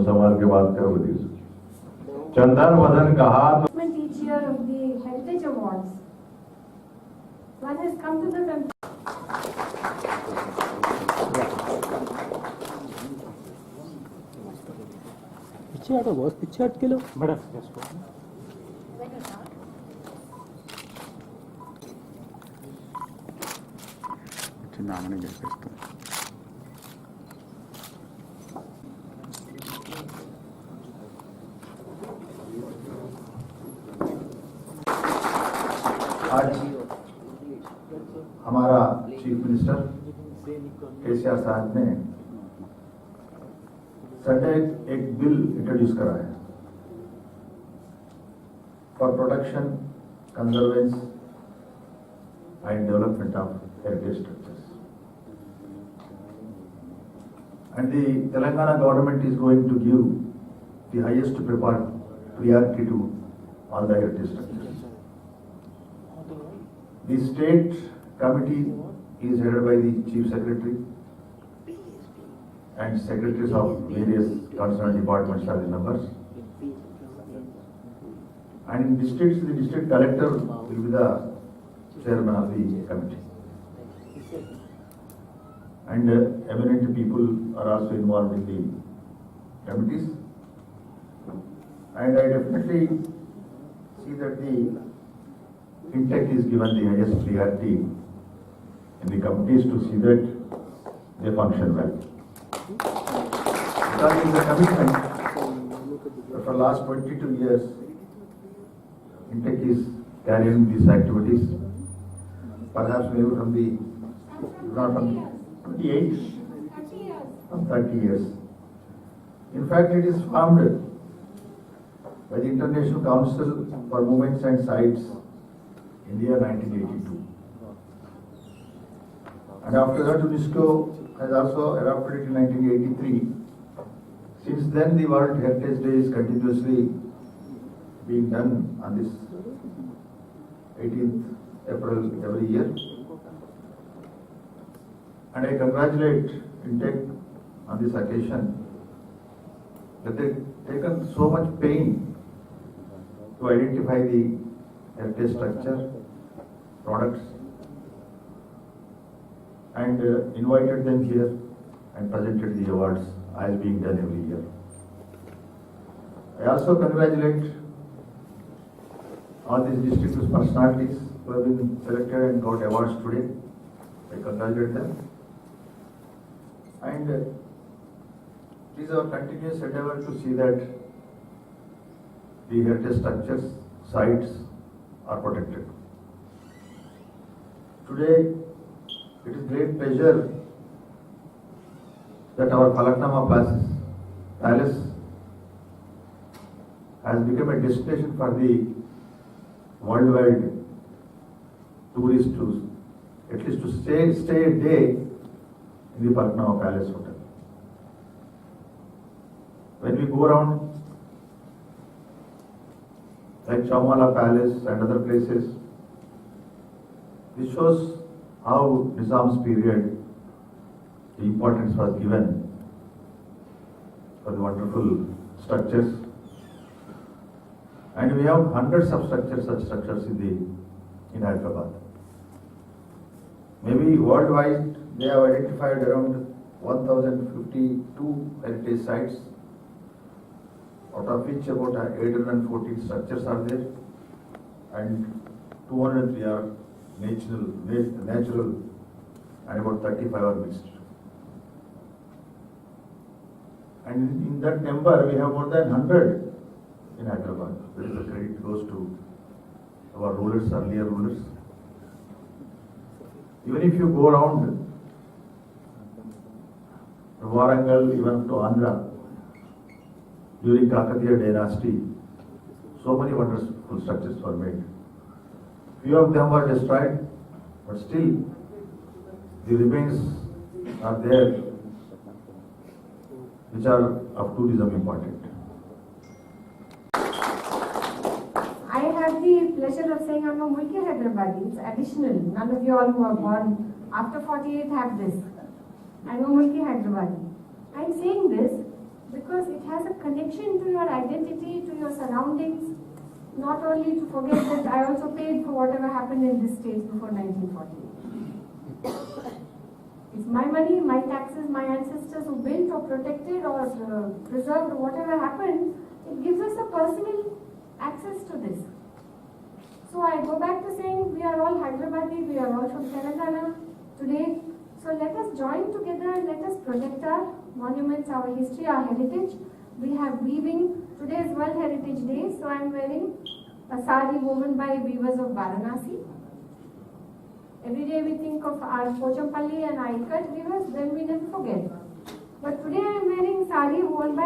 तुम संभाल के बात करो दीदी। चंदन वदन कहा तो Each year of the Heritage Awards. One has come to the country. पीछे हटो बॉस, पीछे हट के लो बड़ा नाम नहीं जैसे इसका आज हमारा चीफ मिनिस्टर केसीआर साहब ने संडे एक बिल इंट्रोड्यूस करा है for protection, conservation and development of heritage structures. And the Telangana government is going to give the highest priority to all the heritage structures. The state committee is headed by the chief secretary and secretaries of various concerned departments are the members. And in districts, the district collector will be the chairman of the committee. And eminent people are also involved in the committees. And I definitely see that the INTAC is given the highest priority in the committees to see that they function well. Because it is a commitment that for the last 22 years, INTAC is carrying these activities. Perhaps maybe from the, not from 28, from 30 years. In fact, it is formed by the International Council for Movements and Sites in the year 1982. And after that, UNESCO has also adopted it in 1983. Since then, the World Heritage Day is continuously being done on this 18th April every year. And I congratulate INTAC on this occasion that they've taken so much pain to identify the heritage structure, products, and invited them here and presented the awards as being done every year. I also congratulate all these district personalities who have been selected and got awards today. I congratulate them. And it is our continuous endeavor to see that the heritage structures, sites are protected. Today, it is great pleasure that our Falaknama Palace has become a destination for the worldwide tourists to at least to stay a day in the Falaknama Palace Hotel. When we go around like Chaumala Palace and other places, this shows how Nizam's period the importance was given for the wonderful structures. And we have hundreds of such structures in Hyderabad. Maybe worldwide they have identified around 1052 heritage sites, out of which about 814 structures are there and 203 are natural and about 35 are mixed. And in that number we have more than 100 in Hyderabad. There is a credit goes to our rulers, earlier rulers. Even if you go around Warangal, even to Andhra, during Kakatiya dynasty, so many wonderful structures were made. Few of them were destroyed, but still the remains are there, which are of tourism important. I have the pleasure of saying I'm a Mulki Hyderabadi. It's additional. None of you all who are born after 48 have this. I'm a Mulki Hyderabadi. I'm saying this because it has a connection to your identity, to your surroundings, not only to forget that I also paid for whatever happened in this state before 1940. It's my money, my taxes, my ancestors who built or protected or preserved whatever happened. It gives us a personal access to this. So I go back to saying we are all Hyderabadi, we are all from Telangana today. So let us join together and let us protect our monuments, our history, our heritage. We have weaving. Today is World Heritage Day, so I am wearing a sari woven by weavers of Varanasi. Every day we think of our Pochampalli and Ikat weavers, then we never forget. But today I am wearing sari woven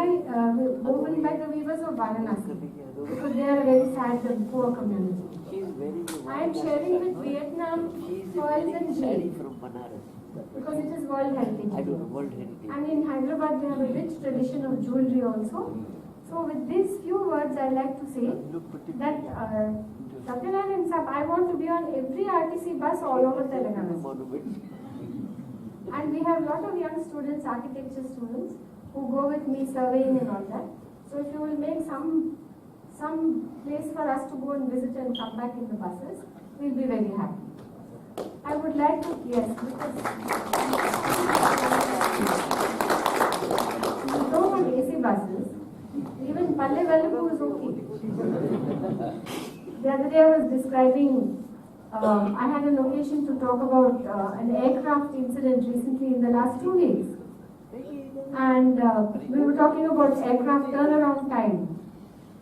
by the weavers of Varanasi, because they are a very sad and poor community. I am sharing with Vietnam pearls and jewelry because it is World Heritage Day. And in Hyderabad we have a rich tradition of jewelry also. So with these few words I like to say that Satyanarayana sir, I want to be on every RTC bus all over Telangana. And we have a lot of young students, architecture students, who go with me surveying and all that. So if you will make some place for us to go and visit and come back in the buses, we'll be very happy. I would like to, yes, because we don't want AC buses. Even Palle Velugu is okay. The other day I was describing, I had an occasion to talk about an aircraft incident recently in the last 2 days. And we were talking about aircraft turnaround time.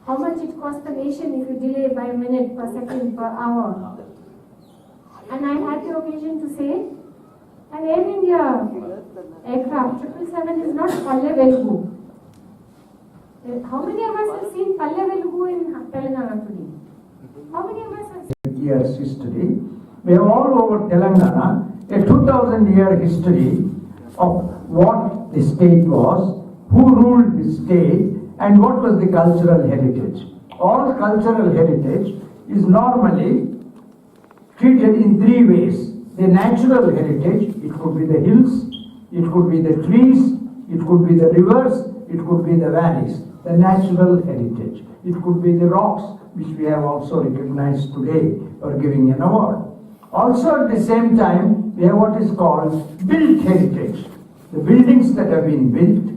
How much it costs the nation if you delay by a minute, per second, per hour. And I had the occasion to say, an Air India aircraft 777 is not Palle Velugu. How many of us have seen Palle Velugu in Telangana today? How many of us have seen? Years history. We have all over Telangana a 2000-year history of what the state was, who ruled the state, and what was the cultural heritage. All cultural heritage is normally treated in 3 ways. The natural heritage, it could be the hills, it could be the trees, it could be the rivers, it could be the valleys. The natural heritage. It could be the rocks, which we have also recognized today for giving an award. Also at the same time, we have what is called built heritage. The buildings that have been built,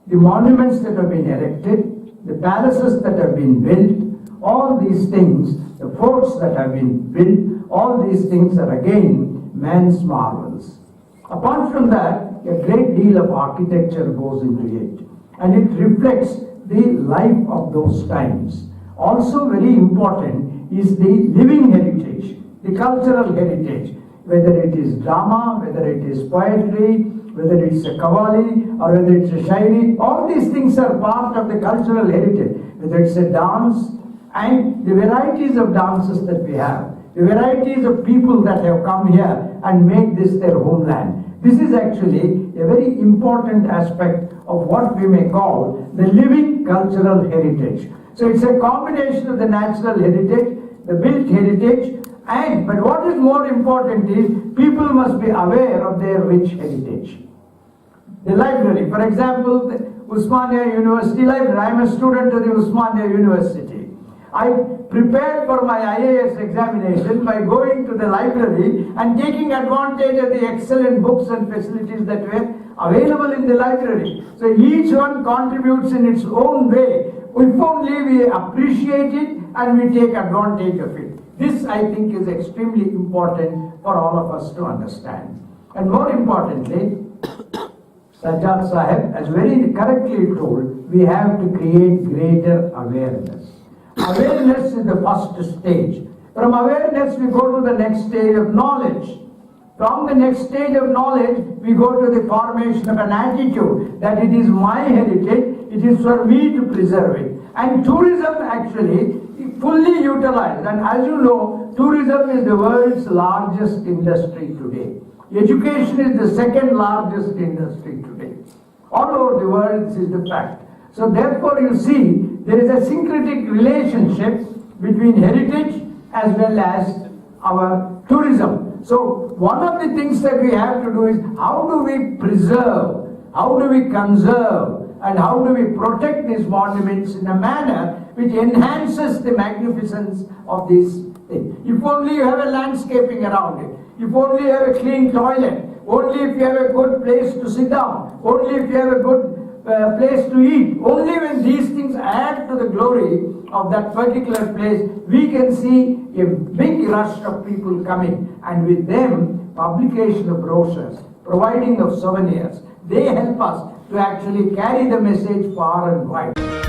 the monuments that have been erected, the palaces that have been built, all these things, the forts that have been built, all these things are again man's marvels. Apart from that, a great deal of architecture goes into it, and it reflects the life of those times. Also very important is the living heritage, the cultural heritage, whether it is drama, whether it is poetry, whether it's a qawwali or whether it's a shairi, all these things are part of the cultural heritage, whether it's a dance, and the varieties of dances that we have, the varieties of people that have come here and made this their homeland. This is actually a very important aspect of what we may call the living cultural heritage. So it's a combination of the natural heritage, the built heritage, but what is more important is people must be aware of their rich heritage. The library, for example, the Usmania University Library. I am a student of the Usmania University. I prepared for my IAS examination by going to the library and taking advantage of the excellent books and facilities that were available in the library. So each one contributes in its own way. If only we appreciate it and we take advantage of it. This, I think, is extremely important for all of us to understand. And more importantly, Sajjad Sahib has very correctly told, we have to create greater awareness. Awareness is the first stage. From awareness, we go to the next stage of knowledge. From the next stage of knowledge, we go to the formation of an attitude that it is my heritage, it is for me to preserve it. And tourism actually fully utilized. And as you know, tourism is the world's largest industry today. Education is the second largest industry today. All over the world, this is the fact. So therefore you see, there is a syncretic relationship between heritage as well as our tourism. So one of the things that we have to do is, how do we preserve, how do we conserve, and how do we protect these monuments in a manner which enhances the magnificence of these things. If only you have a landscaping around it, if only you have a clean toilet, only if you have a good place to sit down, only if you have a good place to eat, only when these things add to the glory of that particular place, we can see a big rush of people coming, and with them, publication of brochures, providing of souvenirs, they help us to actually carry the message far and wide.